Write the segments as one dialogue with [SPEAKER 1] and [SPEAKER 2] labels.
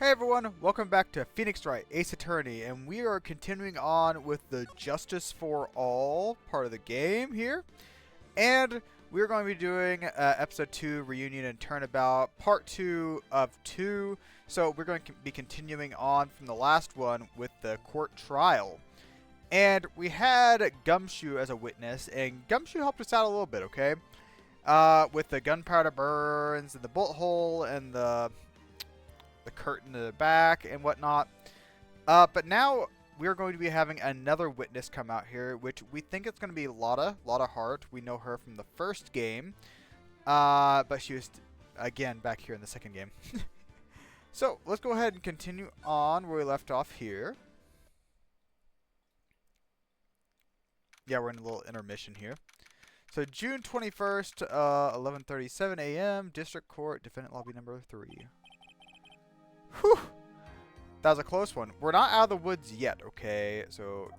[SPEAKER 1] Hey everyone, welcome back to Wright, Ace Attorney, and we are continuing on with the Justice for All part of the game here. And we're going to be doing Episode 2, Reunion and Turnabout, Part 2 of 2. So we're going to be continuing on from the last one with the court trial. And we had Gumshoe as a witness, and Gumshoe helped us out a little bit, okay? With the gunpowder burns, and the bullet hole, and the curtain in the back and whatnot. But now we're going to be having another witness come out here, which we think it's going to be Lotta Hart. We know her from the first game, but she was, again, back here in the second game. So let's go ahead and continue on where we left off here. Yeah, we're in a little intermission here. So June 21st, 11:37 a.m., District Court, Defendant Lobby number 3. Whew! That was a close one. We're not out of the woods yet, okay? So,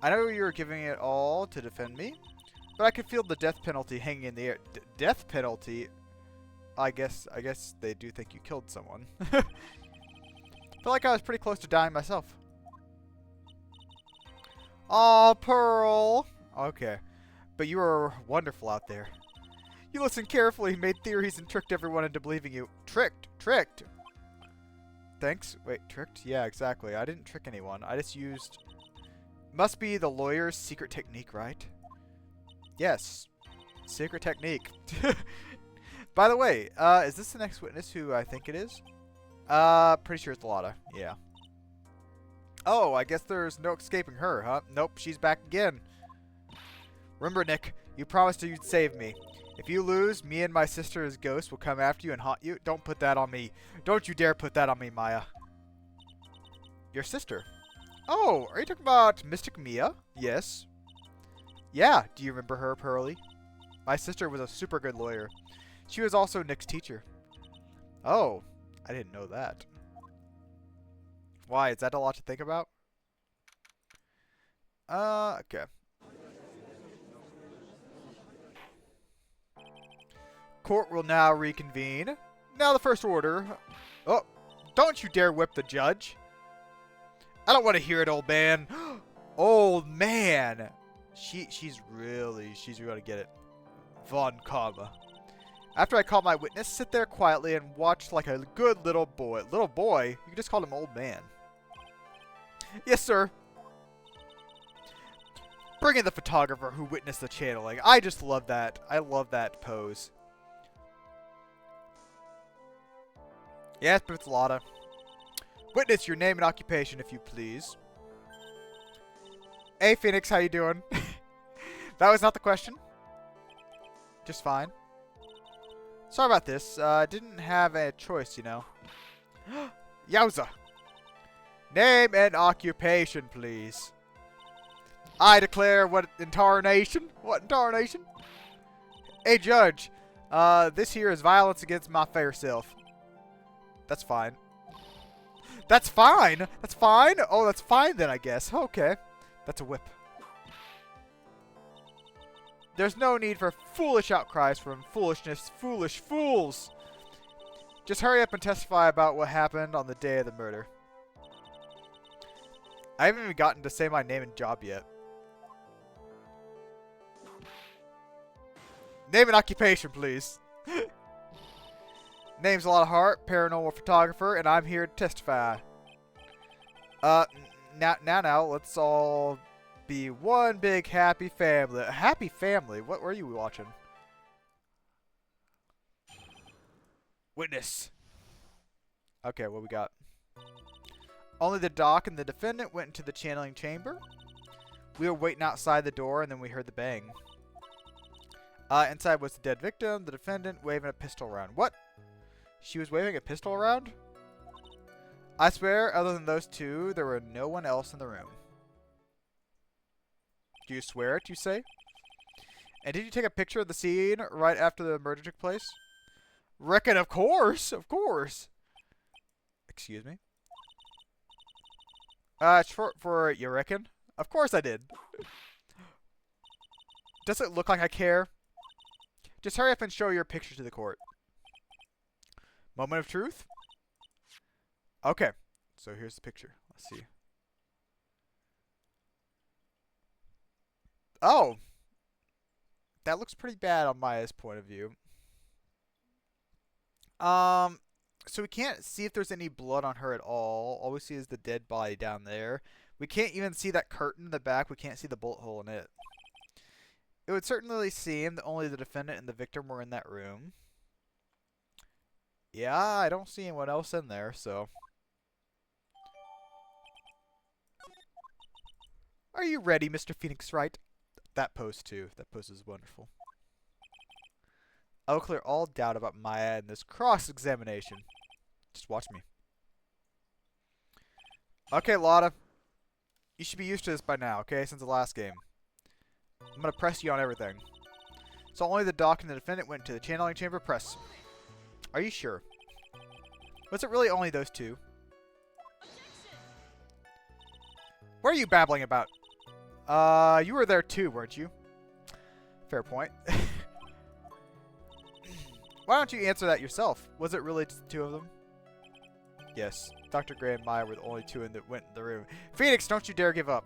[SPEAKER 1] I know you're giving it all to defend me, but I could feel the death penalty hanging in the air. Death penalty? I guess they do think you killed someone. I feel like I was pretty close to dying myself. Aw, Pearl! Okay. But you were wonderful out there. You listened carefully, made theories, and tricked everyone into believing you. Tricked! Thanks. Wait, tricked? Yeah, exactly. I didn't trick anyone. I just used... Must be the lawyer's secret technique, right? Yes. Secret technique. By the way, is this the next witness who I think it is? Pretty sure it's Lotta. Yeah. Oh, I guess there's no escaping her, huh? Nope, she's back again. Remember, Nick, you promised you'd save me. If you lose, me and my sister's ghost will come after you and haunt you. Don't put that on me. Don't you dare put that on me, Maya. Your sister? Oh, are you talking about Mystic Mia? Yes. Yeah, do you remember her, Pearly? My sister was a super good lawyer. She was also Nick's teacher. Oh, I didn't know that. Why, is that a lot to think about? Okay. Court will now reconvene. Now the first order. Oh, don't you dare whip the judge. I don't want to hear it, old man. Old man. She's really going to get it. Von Karma. After I call my witness, sit there quietly and watch like a good little boy. Little boy? You just called him old man. Yes, sir. Bring in the photographer who witnessed the channeling. I just love that. I love that pose. Yes, but it's Lotta. Witness your name and occupation, if you please. Hey, Phoenix, how you doing? That was not the question. Just fine. Sorry about this. Didn't have a choice, you know. Yowza. Name and occupation, please. I declare what in tarnation? What in tarnation? Hey, Judge. This here is violence against my fair self. That's fine. That's fine? That's fine? Oh, that's fine then, I guess. Okay. That's a whip. There's no need for foolish outcries from foolishness, foolish fools. Just hurry up and testify about what happened on the day of the murder. I haven't even gotten to say my name and job yet. Name and occupation, please. Name's Lotta Hart, paranormal photographer, and I'm here to testify. Now, let's all be one big happy family. A happy family? What were you watching? Witness. Okay, what we got? Only the doc and the defendant went into the channeling chamber. We were waiting outside the door, and then we heard the bang. Inside was the dead victim, the defendant waving a pistol around. What? She was waving a pistol around? I swear, other than those two, there were no one else in the room. Do you swear it, you say? And did you take a picture of the scene right after the murder took place? Reckon, of course! Of course! Excuse me? It's short for you reckon? Of course I did. Does it look like I care? Just hurry up and show your picture to the court. Moment of truth? Okay. So here's the picture. Let's see. Oh! That looks pretty bad on Maya's point of view. So we can't see if there's any blood on her at all. All we see is the dead body down there. We can't even see that curtain in the back. We can't see the bullet hole in it. It would certainly seem that only the defendant and the victim were in that room. Yeah, I don't see anyone else in there, so. Are you ready, Mr. Phoenix Wright? That pose, too. That pose is wonderful. I'll clear all doubt about Maya in this cross-examination. Just watch me. Okay, Lotta. You should be used to this by now, okay? Since the last game. I'm gonna press you on everything. So only the doc and the defendant went to the channeling chamber. Press. Are you sure? Was it really only those two? What are you babbling about? You were there too, weren't you? Fair point. Why don't you answer that yourself? Was it really just the two of them? Yes. Dr. Gray and Maya were the only two that went in the room. Phoenix, don't you dare give up.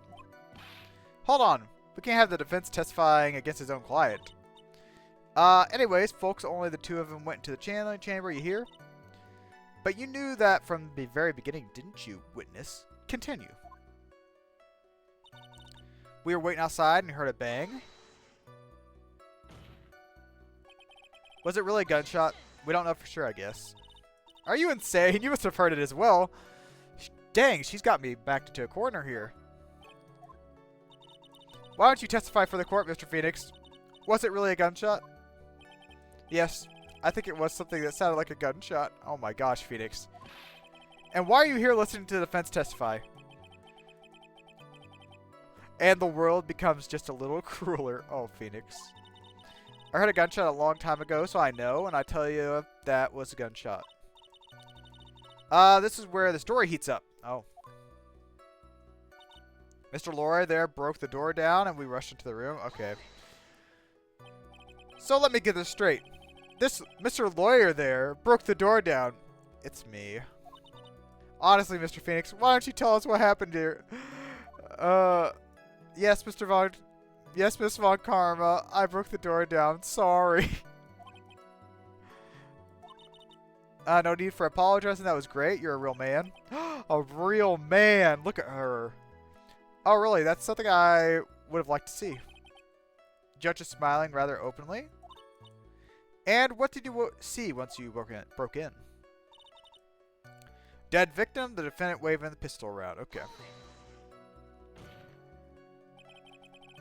[SPEAKER 1] Hold on. We can't have the defense testifying against his own client. Anyways, folks, only the two of them went to the channeling chamber, you hear? But you knew that from the very beginning, didn't you, witness? Continue. We were waiting outside and heard a bang. Was it really a gunshot? We don't know for sure, I guess. Are you insane? You must have heard it as well. Dang, she's got me backed into a corner here. Why don't you testify for the court, Mr. Phoenix? Was it really a gunshot? Yes, I think it was something that sounded like a gunshot. Oh my gosh, Phoenix. And why are you here listening to the defense testify? And the world becomes just a little crueler. Oh, Phoenix. I heard a gunshot a long time ago, so I know, and I tell you that was a gunshot. This is where the story heats up. Oh. Mr. Lawyer there broke the door down, and we rushed into the room. Okay. So let me get this straight. This Mr. Lawyer there broke the door down. It's me. Honestly, Mr. Phoenix, why don't you tell us what happened here? Yes, Mr. Vaughn. Yes, Miss Von Karma. I broke the door down. Sorry. No need for apologizing. That was great. You're a real man. A real man. Look at her. Oh, really? That's something I would have liked to see. Judge is smiling rather openly. And what did you see once you broke in? Dead victim. The defendant waving the pistol around. Okay.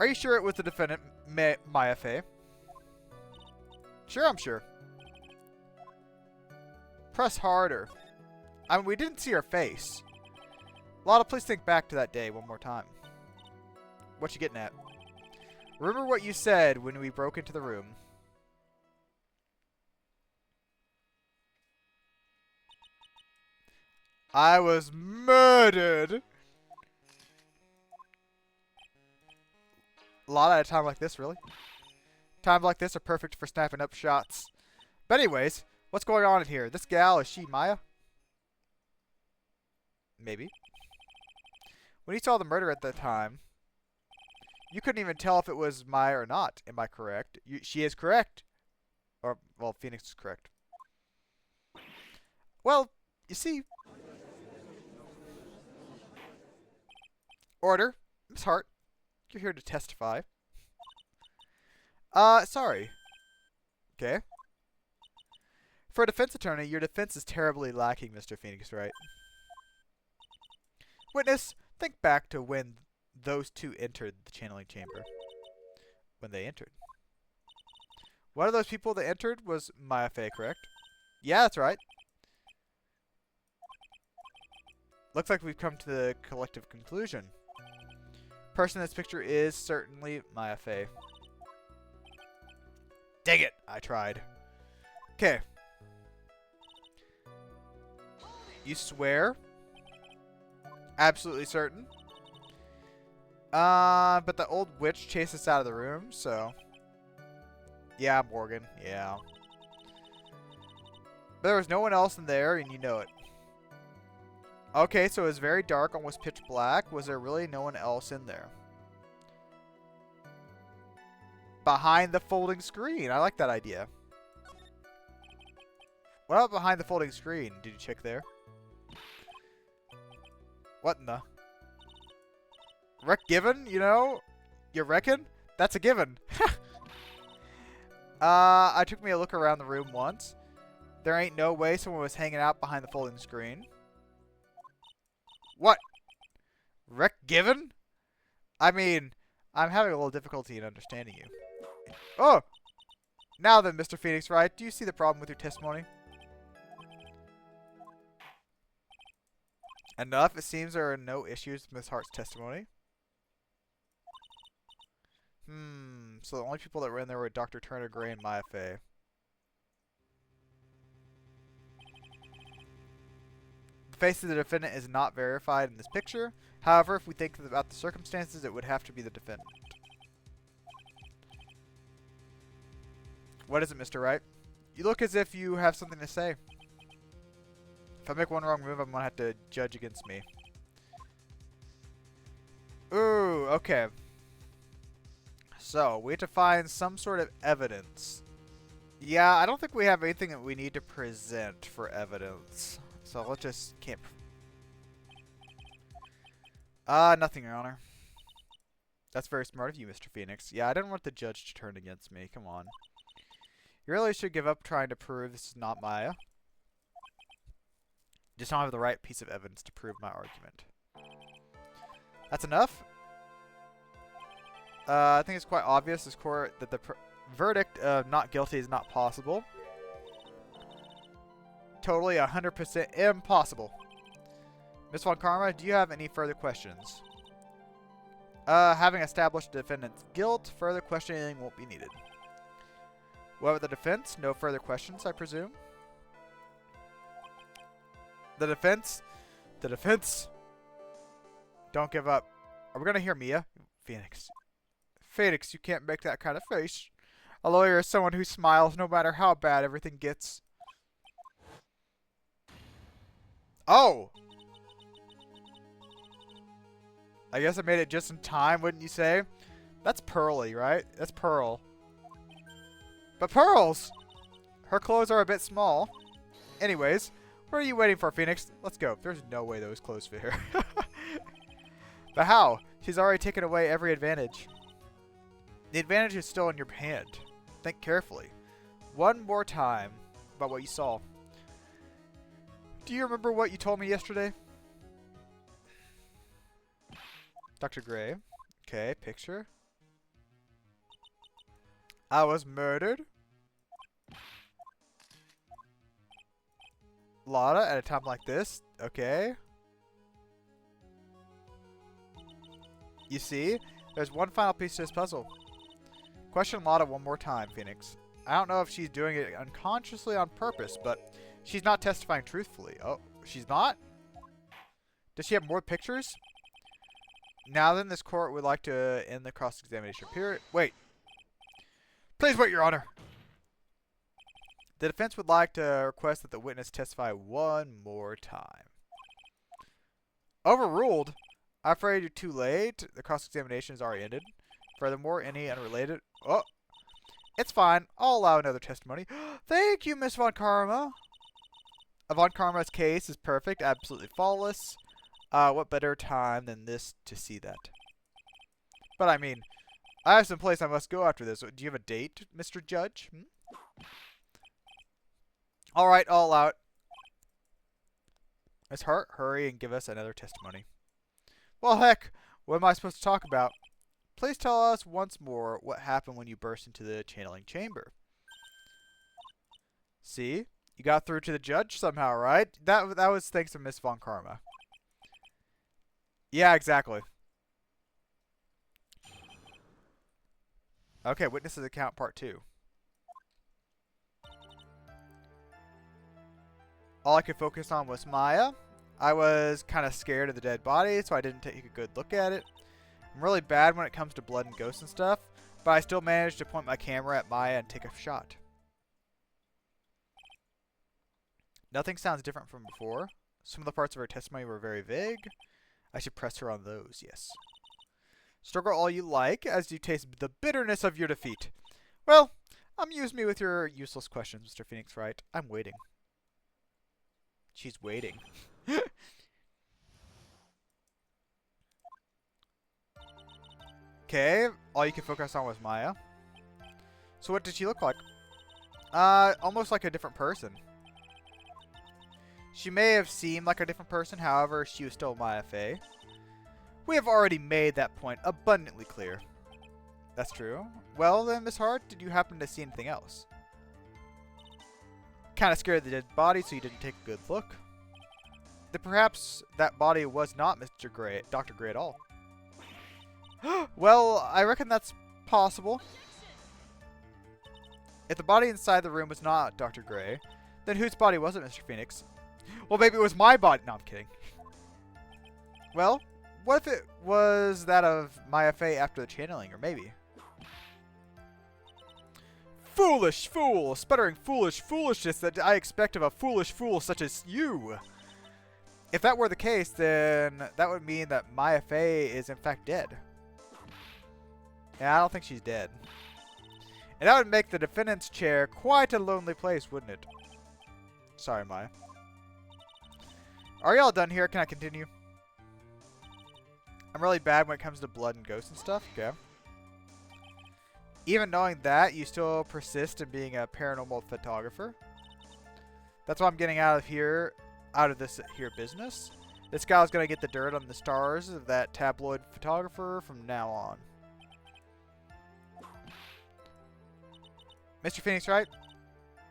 [SPEAKER 1] Are you sure it was the defendant, Maya Fey? Sure, I'm sure. Press harder. I mean, we didn't see her face. Lotta, please think back to that day one more time. What you getting at? Remember what you said when we broke into the room. I was murdered. A lot at a time like this, really? Times like this are perfect for snapping up shots. But anyways, what's going on in here? This gal, is she Maya? Maybe. When you saw the murder at the time, you couldn't even tell if it was Maya or not. Am I correct? She is correct. Or, well, Phoenix is correct. Well, you see. Order. Miss Hart. You're here to testify. Sorry. Okay. For a defense attorney, your defense is terribly lacking, Mr. Phoenix, right? Witness, think back to when those two entered the channeling chamber. When they entered. One of those people that entered was Maya Fey, correct? Yeah, that's right. Looks like we've come to the collective conclusion. Person in this picture is certainly Maya Fey. Dang it! I tried. Okay. You swear? Absolutely certain? But the old witch chased us out of the room, so... Yeah, Morgan. Yeah. But there was no one else in there, and you know it. Okay, so it was very dark, almost pitch black. Was there really no one else in there? Behind the folding screen. I like that idea. What about behind the folding screen? Did you check there? What in the? Given, you know? You reckon? That's a given. I took me a look around the room once. There ain't no way someone was hanging out behind the folding screen. What? Given? I mean, I'm having a little difficulty in understanding you. Oh! Now then, Mr. Phoenix Wright, do you see the problem with your testimony? Enough. It seems there are no issues with Miss Hart's testimony. So the only people that were in there were Dr. Turner, Gray, and Maya Fey. The face of the defendant is not verified in this picture. However, if we think about the circumstances, it would have to be the defendant. What is it, Mr. Wright? You look as if you have something to say. If I make one wrong move, I'm going to have to judge against me. Ooh, okay. So, we have to find some sort of evidence. Yeah, I don't think we have anything that we need to present for evidence. So, let's just camp. Nothing, Your Honor. That's very smart of you, Mr. Phoenix. Yeah, I didn't want the judge to turn against me. Come on. You really should give up trying to prove this is not Maya. Just don't have the right piece of evidence to prove my argument. That's enough. I think it's quite obvious this court that the verdict of not guilty is not possible. Totally 100% impossible. Ms. Von Karma, do you have any further questions? Having established the defendant's guilt, further questioning won't be needed. What about the defense? No further questions, I presume? The defense? The defense? Don't give up. Are we going to hear Mia? Phoenix. Phoenix, you can't make that kind of face. A lawyer is someone who smiles no matter how bad everything gets. Oh! I guess I made it just in time, wouldn't you say? That's Pearly, right? That's Pearl. But Pearls! Her clothes are a bit small. Anyways, what are you waiting for, Phoenix? Let's go. There's no way those clothes fit her. But how? She's already taken away every advantage. The advantage is still in your hand. Think carefully. One more time about what you saw. Do you remember what you told me yesterday? Dr. Gray. Okay, picture. I was murdered. Lada at a time like this. Okay. You see, there's one final piece to this puzzle. Question Lada one more time, Phoenix. I don't know if she's doing it unconsciously on purpose, but she's not testifying truthfully. Oh, she's not? Does she have more pictures? Now then, this court would like to end the cross-examination period. Wait. Please wait, Your Honor. The defense would like to request that the witness testify one more time. Overruled? I'm afraid you're too late. The cross-examination is already ended. Furthermore, any unrelated... Oh! It's fine. I'll allow another testimony. Thank you, Miss Von Karma. Von Karma's case is perfect, absolutely flawless. What better time than this to see that? But I mean, I have some place I must go after this. Do you have a date, Mr. Judge? Alright, I'll allow it. Miss Hart, hurry and give us another testimony. Well, heck, what am I supposed to talk about? Please tell us once more what happened when you burst into the channeling chamber. See? You got through to the judge somehow, right? That was thanks to Miss Von Karma. Yeah, exactly. Okay, witnesses account part 2. All I could focus on was Maya. I was kind of scared of the dead body, so I didn't take a good look at it. I'm really bad when it comes to blood and ghosts and stuff, but I still managed to point my camera at Maya and take a shot. Nothing sounds different from before. Some of the parts of her testimony were very vague. I should press her on those, yes. Struggle all you like, as you taste the bitterness of your defeat. Well, amuse me with your useless questions, Mr. Phoenix Wright. I'm waiting. She's waiting. Okay, all you can focus on was Maya. So what did she look like? Almost like a different person. She may have seemed like a different person, however, she was still Maya Fey. We have already made that point abundantly clear. That's true. Well then, Miss Hart, did you happen to see anything else? Kinda scared of the dead body, so you didn't take a good look. Then perhaps that body was not Mr. Gray, Dr. Gray at all. Well, I reckon that's possible. If the body inside the room was not Dr. Gray, then whose body was it, Mr. Phoenix? Well, maybe it was my body. No, I'm kidding. Well, what if it was that of Maya Fey after the channeling, or maybe? Foolish fool! Sputtering foolishness that I expect of a foolish fool such as you! If that were the case, then that would mean that Maya Fey is in fact dead. Yeah, I don't think she's dead. And that would make the defendant's chair quite a lonely place, wouldn't it? Sorry, Maya. Are y'all done here? Can I continue? I'm really bad when it comes to blood and ghosts and stuff. Okay. Even knowing that, you still persist in being a paranormal photographer. That's what I'm getting out of this here business. This guy's gonna get the dirt on the stars of that tabloid photographer from now on. Mr. Phoenix Wright,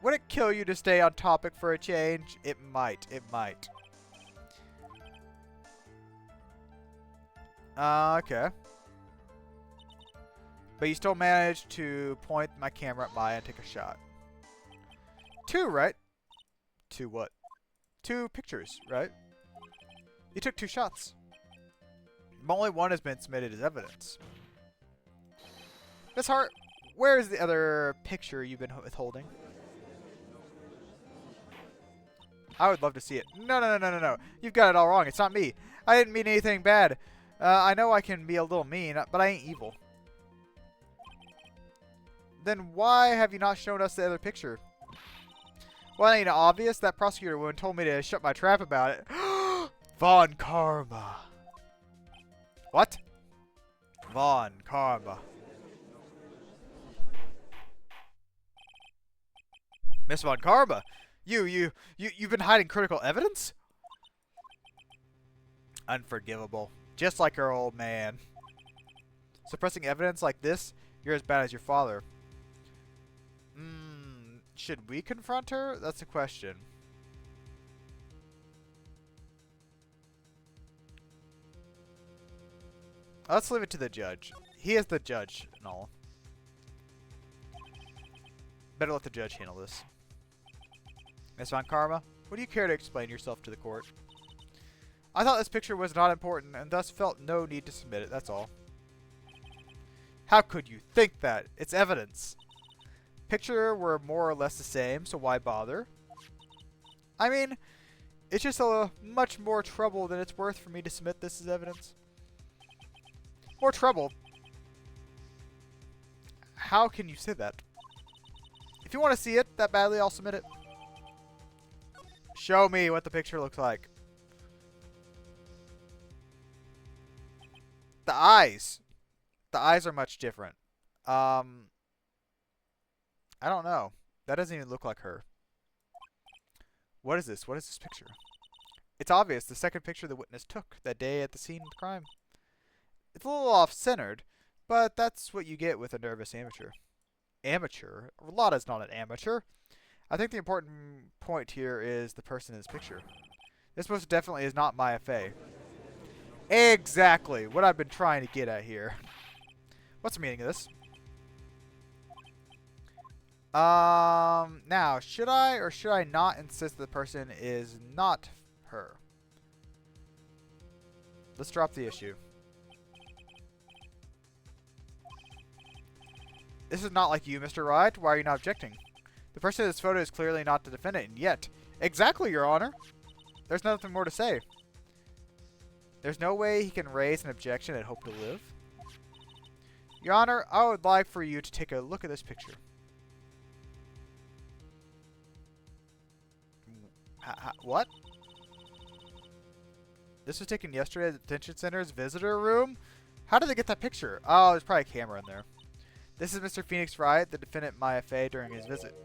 [SPEAKER 1] would it kill you to stay on topic for a change? It might. It might. Okay. But you still managed to point my camera at Maya and take a shot. 2, right? 2 what? 2 pictures, right? You took 2 shots. But only 1 has been submitted as evidence. Miss Hart, where is the other picture you've been withholding? I would love to see it. No. You've got it all wrong. It's not me. I didn't mean anything bad. I know I can be a little mean, but I ain't evil. Then why have you not shown us the other picture? Well, it ain't obvious. That prosecutor woman told me to shut my trap about it. Von Karma. What? Von Karma. Miss Von Karma, you've been hiding critical evidence? Unforgivable. Just like our old man. Suppressing evidence like this, you're as bad as your father. Should we confront her? That's the question. Let's leave it to the judge. He is the judge and all. Better let the judge handle this. Miss Von Karma, would you care to explain yourself to the court? I thought this picture was not important and thus felt no need to submit it, that's all. How could you think that? It's evidence. Picture were more or less the same, so why bother? I mean, it's just a much more trouble than it's worth for me to submit this as evidence. More trouble? How can you say that? If you want to see it that badly, I'll submit it. Show me what the picture looks like. The eyes. The eyes are much different. I don't know. That doesn't even look like her. What is this? What is this picture? It's obvious. The second picture the witness took that day at the scene of the crime. It's a little off-centered, but that's what you get with a nervous amateur. Amateur? Lotta's not an amateur. I think the important point here is the person in this picture. This most definitely is not Maya Fey. Exactly what I've been trying to get at here. What's the meaning of this? Now, should I or should I not insist the person is not her? Let's drop the issue. This is not like you, Mr. Wright. Why are you not objecting? The person in this photo is clearly not the defendant, and yet... Exactly, Your Honor! There's nothing more to say. There's no way he can raise an objection and hope to live. Your Honor, I would like for you to take a look at this picture. What? This was taken yesterday at the detention center's visitor room? How did they get that picture? Oh, there's probably a camera in there. This is Mr. Phoenix Wright, the defendant Maya Fey during his visit.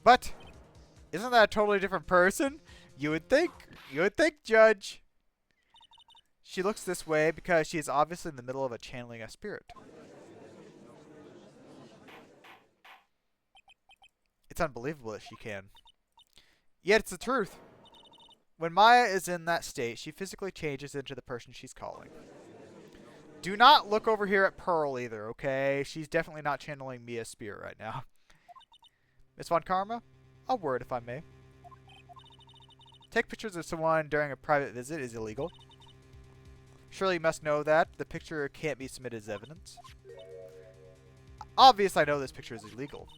[SPEAKER 1] But, isn't that a totally different person? You would think, Judge. She looks this way because she is obviously in the middle of a channeling a spirit. It's unbelievable that she can. Yet it's the truth. When Maya is in that state, she physically changes into the person she's calling. Do not look over here at Pearl either, okay? She's definitely not channeling Mia's spirit right now. Miss Von Karma, a word if I may. Take pictures of someone during a private visit is illegal. Surely you must know that. The picture can't be submitted as evidence. Obviously, I know this picture is illegal,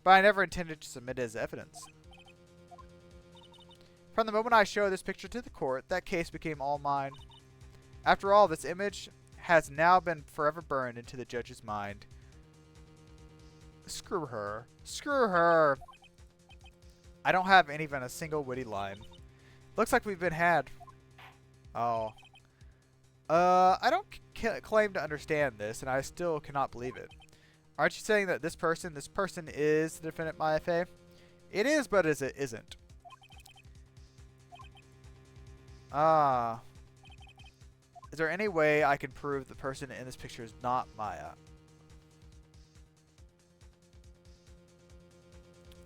[SPEAKER 1] but I never intended to submit it as evidence. From the moment I showed this picture to the court, that case became all mine. After all, this image has now been forever burned into the judge's mind. Screw her. Screw her. I don't have even a single witty line. Looks like we've been had. Oh. I don't claim to understand this, and I still cannot believe it. Aren't you saying that this person is the defendant Maya Fey? It is, but it isn't. Is there any way I can prove the person in this picture is not Maya?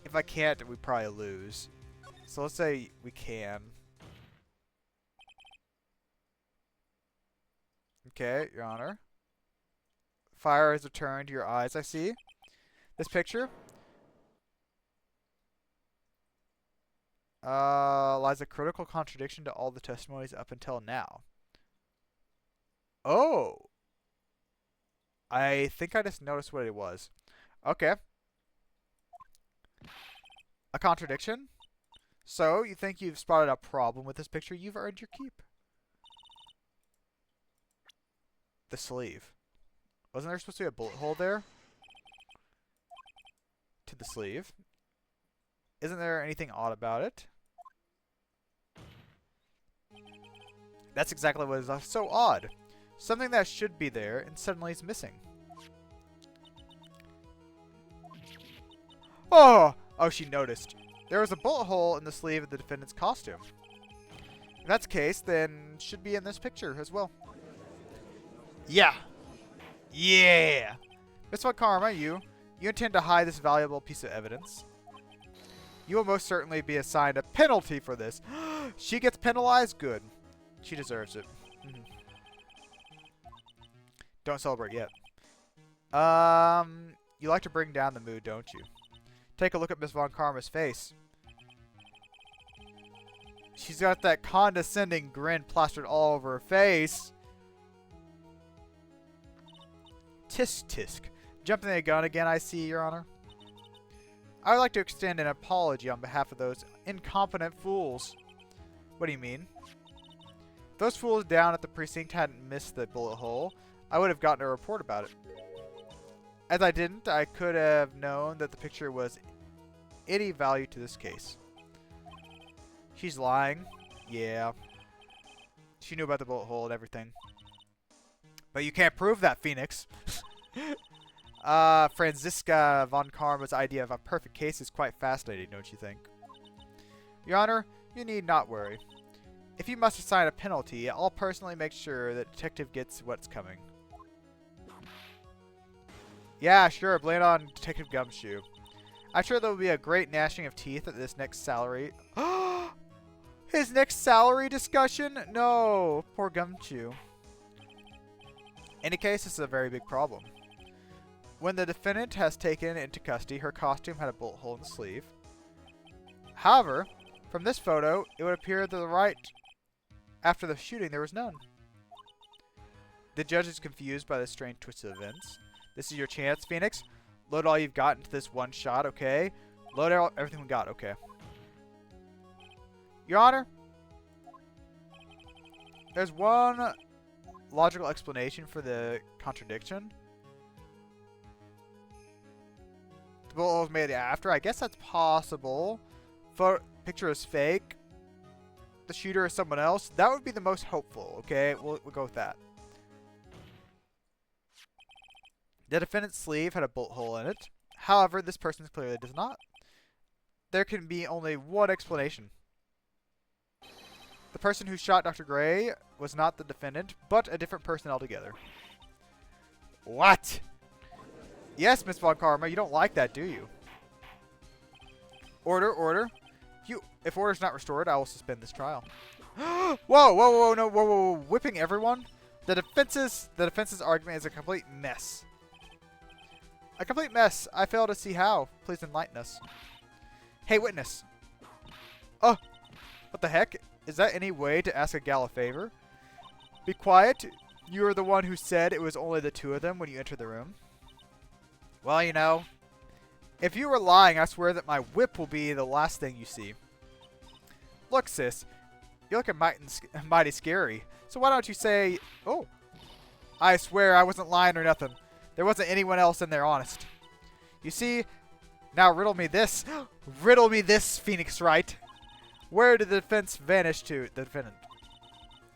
[SPEAKER 1] If I can't, we probably lose. So let's say we can. Okay, Your Honor. Fire has returned to your eyes, I see. This picture lies a critical contradiction to all the testimonies up until now. Oh! I think I just noticed what it was. Okay. A contradiction? So, you think you've spotted a problem with this picture? You've earned your keep. The sleeve. Wasn't there supposed to be a bullet hole there? To the sleeve. Isn't there anything odd about it? That's exactly what is so odd. Something that should be there and suddenly is missing. Oh! Oh, she noticed. There was a bullet hole in the sleeve of the defendant's costume. If that's the case, then it should be in this picture as well. Yeah. Yeah. Miss Von Karma, you intend to hide this valuable piece of evidence. You will most certainly be assigned a penalty for this. She gets penalized? Good. She deserves it. Don't celebrate yet. You like to bring down the mood, don't you? Take a look at Miss Von Karma's face. She's got that condescending grin plastered all over her face. Tisk tisk. Jumping the gun again, I see, Your Honor. I would like to extend an apology on behalf of those incompetent fools. What do you mean? If those fools down at the precinct hadn't missed the bullet hole, I would have gotten a report about it. As I didn't, I could have known that the picture was any value to this case. She's lying. Yeah. She knew about the bullet hole and everything. But you can't prove that, Phoenix. Franziska Von Karma's idea of a perfect case is quite fascinating, don't you think? Your Honor, you need not worry. If you must assign a penalty, I'll personally make sure that Detective gets what's coming. Yeah, sure, blame it on Detective Gumshoe. I'm sure there will be a great gnashing of teeth at this next salary. His next salary discussion? No, poor Gumshoe. In any case, this is a very big problem. When the defendant has taken into custody, her costume had a bullet hole in the sleeve. However, from this photo, it would appear that right after the shooting, there was none. The judge is confused by this strange twist of events. This is your chance, Phoenix. Load all you've got into this one shot, okay? Load everything we got, okay? Your Honor, There's one logical explanation for the contradiction. The bullet was made after. I guess that's possible. Picture is fake. The shooter is someone else. That would be the most hopeful. Okay, we'll go with that. The defendant's sleeve had a bullet hole in it. However, this person clearly does not. There can be only one explanation. The person who shot Dr. Gray was not the defendant, but a different person altogether. What? Yes, Miss Von Karma, you don't like that, do you? Order, order. If order's not restored, I will suspend this trial. Whoa, whoa, whoa, no, whoa, whoa, whoa, whipping everyone? The defense's argument is a complete mess. A complete mess. I fail to see how. Please enlighten us. Hey, witness. Oh, what the heck? Is that any way to ask a gal a favor? Be quiet. You are the one who said it was only the two of them when you entered the room. Well, you know, if you were lying, I swear that my whip will be the last thing you see. Look, sis, you're looking mighty scary. So why don't you say, oh, I swear I wasn't lying or nothing. There wasn't anyone else in there, honest. You see, now riddle me this. Riddle me this, Phoenix Wright. Where did the defense vanish to, the defendant?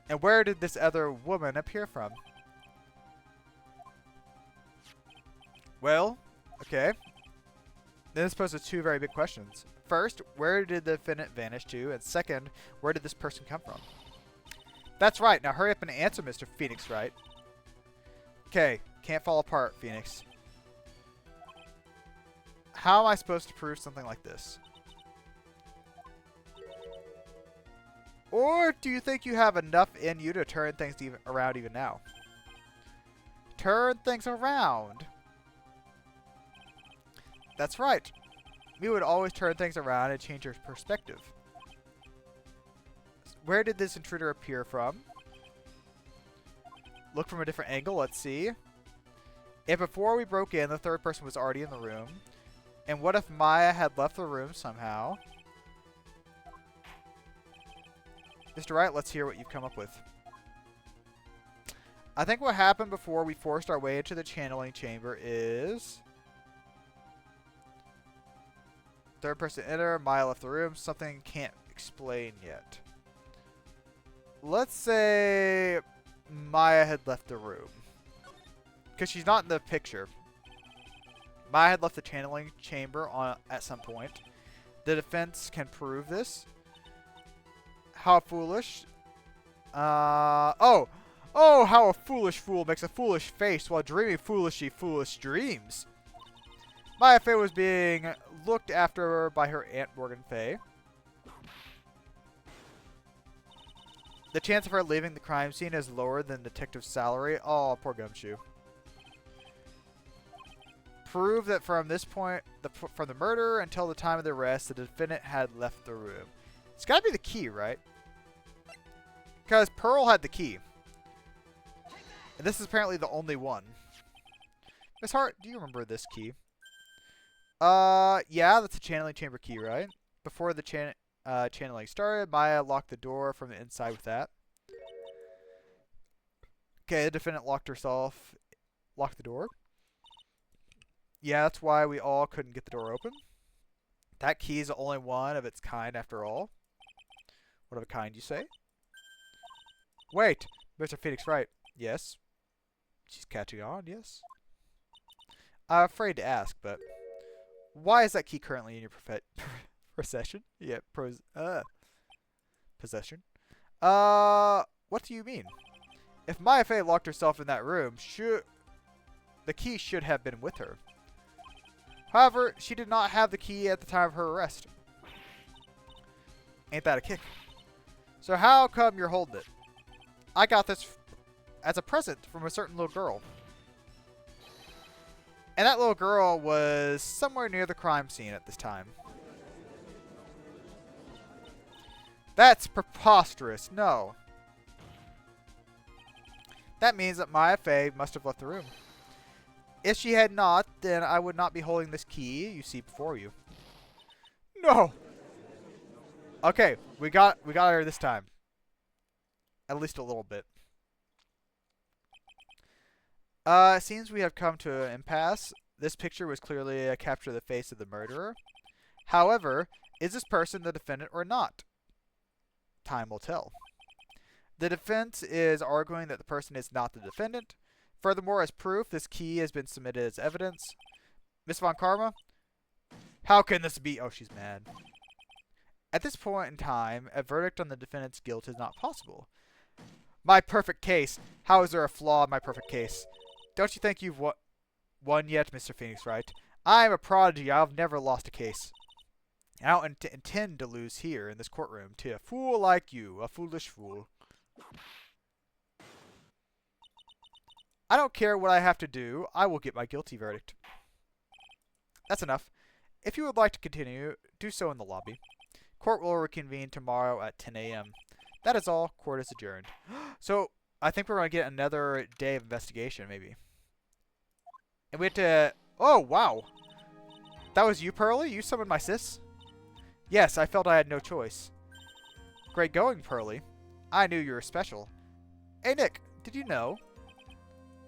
[SPEAKER 1] And where did this other woman appear from? Well, okay. Then this poses two very big questions. First, where did the defendant vanish to? And second, where did this person come from? That's right. Now hurry up and answer, Mr. Phoenix Wright. Okay. Can't fall apart, Phoenix. How am I supposed to prove something like this? Or do you think you have enough in you to turn things around even now? Turn things around. That's right. We would always turn things around and change your perspective. Where did this intruder appear from? Look from a different angle. Let's see. If before we broke in, the third person was already in the room. And what if Maya had left the room somehow? Mr. Wright, let's hear what you've come up with. I think what happened before we forced our way into the channeling chamber is... Third person enter, Maya left the room, something can't explain yet. Let's say Maya had left the room. Because she's not in the picture. Maya had left the channeling chamber at some point. The defense can prove this. How foolish. Oh, how a foolish fool makes a foolish face while dreaming foolish dreams. Maya Fey was being looked after by her Aunt Morgan Fey. The chance of her leaving the crime scene is lower than detective's salary. Oh, poor Gumshoe. Prove that from this point, from the murder until the time of the arrest, the defendant had left the room. It's got to be the key, right? Because Pearl had the key. And this is apparently the only one. Miss Hart, do you remember this key? Yeah, that's a channeling chamber key, right? Before the channeling started, Maya locked the door from the inside with that. Okay, the defendant locked the door. Yeah, that's why we all couldn't get the door open. That key is the only one of its kind after all. What of a kind, you say? Wait, Mr. Phoenix Wright. Yes. She's catching on, yes. I'm afraid to ask, but why is that key currently in your possession? Yeah, possession. What do you mean? If Maya Fey locked herself in that room, the key should have been with her. However, she did not have the key at the time of her arrest. Ain't that a kick? So how come you're holding it? I got this as a present from a certain little girl. And that little girl was somewhere near the crime scene at this time. That's preposterous. No. That means that Maya Fey must have left the room. If she had not, then I would not be holding this key you see before you. No. Okay, we got her this time. At least a little bit. It seems we have come to an impasse. This picture was clearly a capture of the face of the murderer. However, is this person the defendant or not? Time will tell. The defense is arguing that the person is not the defendant. Furthermore, as proof, this key has been submitted as evidence. Miss Von Karma? How can this be? Oh, she's mad. At this point in time, a verdict on the defendant's guilt is not possible. My perfect case. How is there a flaw in my perfect case? Don't you think you've won yet, Mr. Phoenix Wright? I am a prodigy. I've never lost a case. I don't intend to lose here in this courtroom to a fool like you, a foolish fool. I don't care what I have to do. I will get my guilty verdict. That's enough. If you would like to continue, do so in the lobby. Court will reconvene tomorrow at 10 a.m. That is all. Court is adjourned. So, I think we're going to get another day of investigation, maybe. And we have to... Oh, wow. That was you, Pearly? You summoned my sis? Yes, I felt I had no choice. Great going, Pearly. I knew you were special. Hey, Nick, did you know?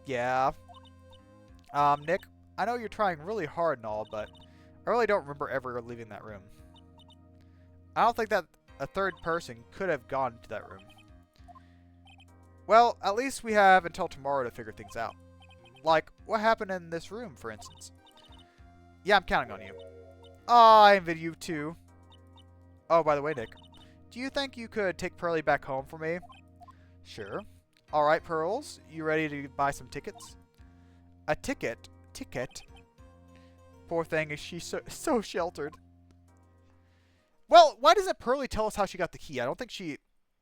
[SPEAKER 1] Yeah. Nick, I know you're trying really hard and all, but I really don't remember ever leaving that room. I don't think that a third person could have gone to that room. Well, at least we have until tomorrow to figure things out. Like, what happened in this room, for instance? Yeah, I'm counting on you. Oh, I envy you too. Oh, by the way, Nick, do you think you could take Pearly back home for me? Sure. Alright, Pearls, you ready to buy some tickets? A ticket? Ticket? Poor thing, is she so sheltered. Well, why doesn't Pearly tell us how she got the key? I don't think she...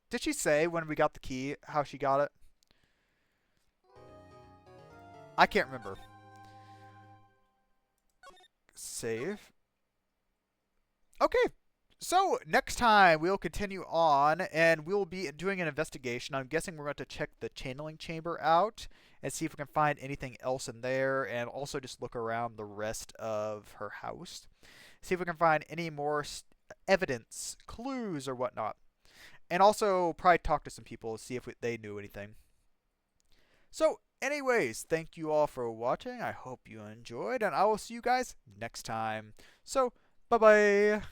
[SPEAKER 1] Did she say when we got the key how she got it? I can't remember. Save. Okay. So, next time we'll continue on and we'll be doing an investigation. I'm guessing we're going to check the channeling chamber out and see if we can find anything else in there, and also just look around the rest of her house. See if we can find any more evidence, clues, or whatnot. And also probably talk to some people, see if they knew anything. So, anyways, thank you all for watching. I hope you enjoyed, and I will see you guys next time. So, bye-bye.